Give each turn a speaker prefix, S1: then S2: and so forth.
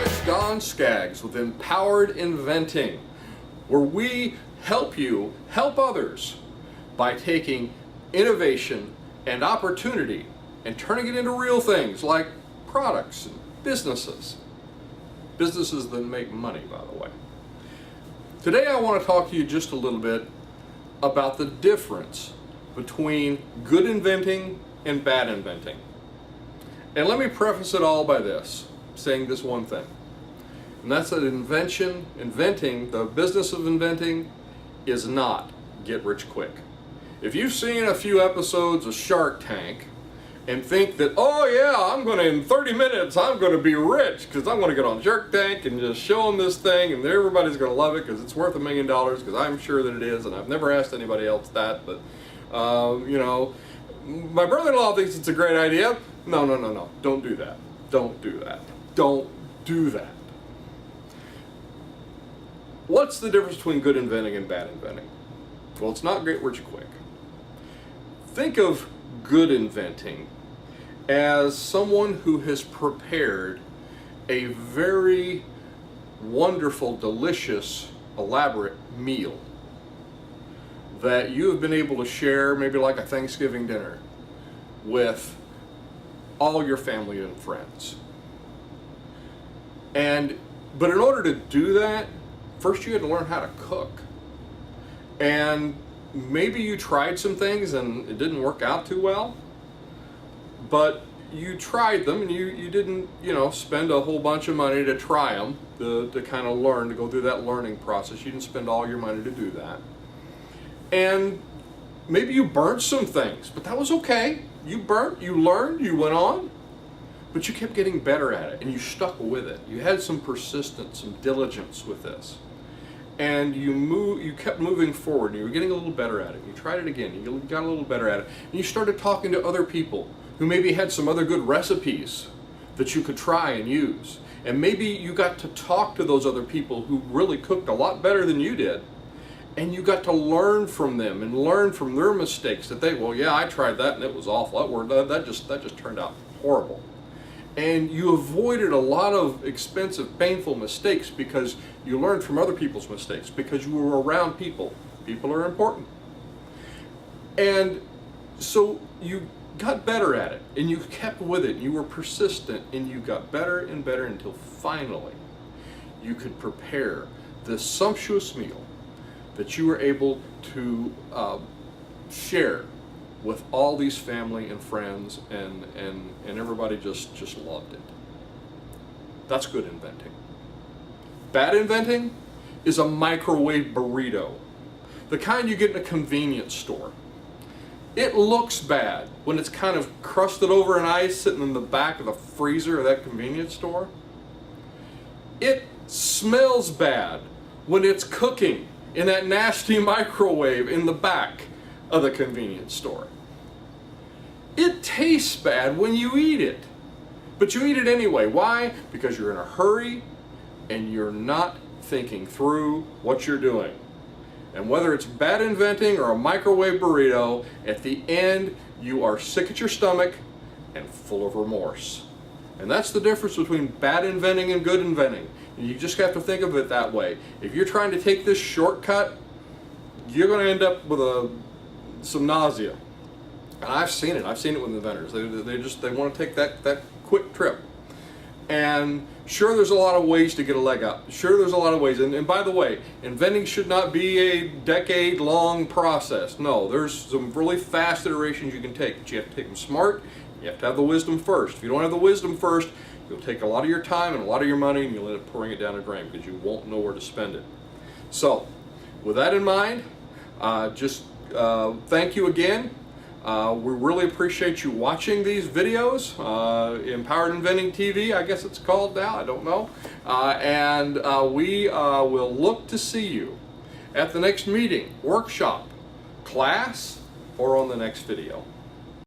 S1: It's Don Skaggs with Empowered Inventing, where we help you help others by taking innovation and opportunity and turning it into real things like products and businesses. Businesses that make money, by the way. Today I want to talk to you just a little bit about the difference between good inventing and bad inventing. And let me preface it all by this, saying this one thing. And that's that inventing, the business of inventing, is not get rich quick. If you've seen a few episodes of Shark Tank and think that, oh yeah, in 30 minutes, I'm going to be rich because I'm going to get on Shark Tank and just show them this thing and everybody's going to love it because it's worth $1 million, because I'm sure that it is, and I've never asked anybody else that, but, my brother-in-law thinks it's a great idea. No, don't do that. Don't do that. Don't do that. What's the difference between good inventing and bad inventing? Well, it's not get rich quick. Think of good inventing as someone who has prepared a very wonderful, delicious, elaborate meal that you have been able to share, maybe like a Thanksgiving dinner, with all your family and friends. But in order to do that, first you had to learn how to cook. And maybe you tried some things and it didn't work out too well, but you tried them and you didn't, spend a whole bunch of money to try them, to kind of learn, to go through that learning process. You didn't spend all your money to do that. And maybe you burnt some things, but that was okay. You burnt, you learned, you went on, but you kept getting better at it and you stuck with it. You had some persistence, some diligence with this. And you kept moving forward, and you were getting a little better at it. You tried it again, you got a little better at it. And you started talking to other people who maybe had some other good recipes that you could try and use. And maybe you got to talk to those other people who really cooked a lot better than you did. And you got to learn from them and learn from their mistakes that I tried that and it was awful. That just turned out horrible. And you avoided a lot of expensive, painful mistakes because you learned from other people's mistakes, because you were around people. People are important. And so you got better at it, and you kept with it, and you were persistent, and you got better and better until finally you could prepare this sumptuous meal that you were able to share with all these family and friends, and everybody just loved it. That's good inventing. Bad inventing is a microwave burrito, the kind you get in a convenience store. It looks bad when it's kind of crusted over in ice sitting in the back of the freezer of that convenience store. It smells bad when it's cooking in that nasty microwave in the back of the convenience store. It tastes bad when you eat it, but you eat it anyway. Why? Because you're in a hurry and you're not thinking through what you're doing. And whether it's bad inventing or a microwave burrito, at the end you are sick at your stomach and full of remorse. And that's the difference between bad inventing and good inventing. And you just have to think of it that way. If you're trying to take this shortcut, you're going to end up with some nausea. And I've seen it with inventors. They want to take that quick trip. And sure, there's a lot of ways to get a leg up. Sure, there's a lot of ways. And by the way, inventing should not be a decade-long process. No, there's some really fast iterations you can take, but you have to take them smart. You have to have the wisdom first. If you don't have the wisdom first, you'll take a lot of your time and a lot of your money, and you'll end up pouring it down a drain because you won't know where to spend it. So, with that in mind, thank you again. We really appreciate you watching these videos. Empowered Inventing TV, I guess it's called now, I don't know. We will look to see you at the next meeting, workshop, class, or on the next video.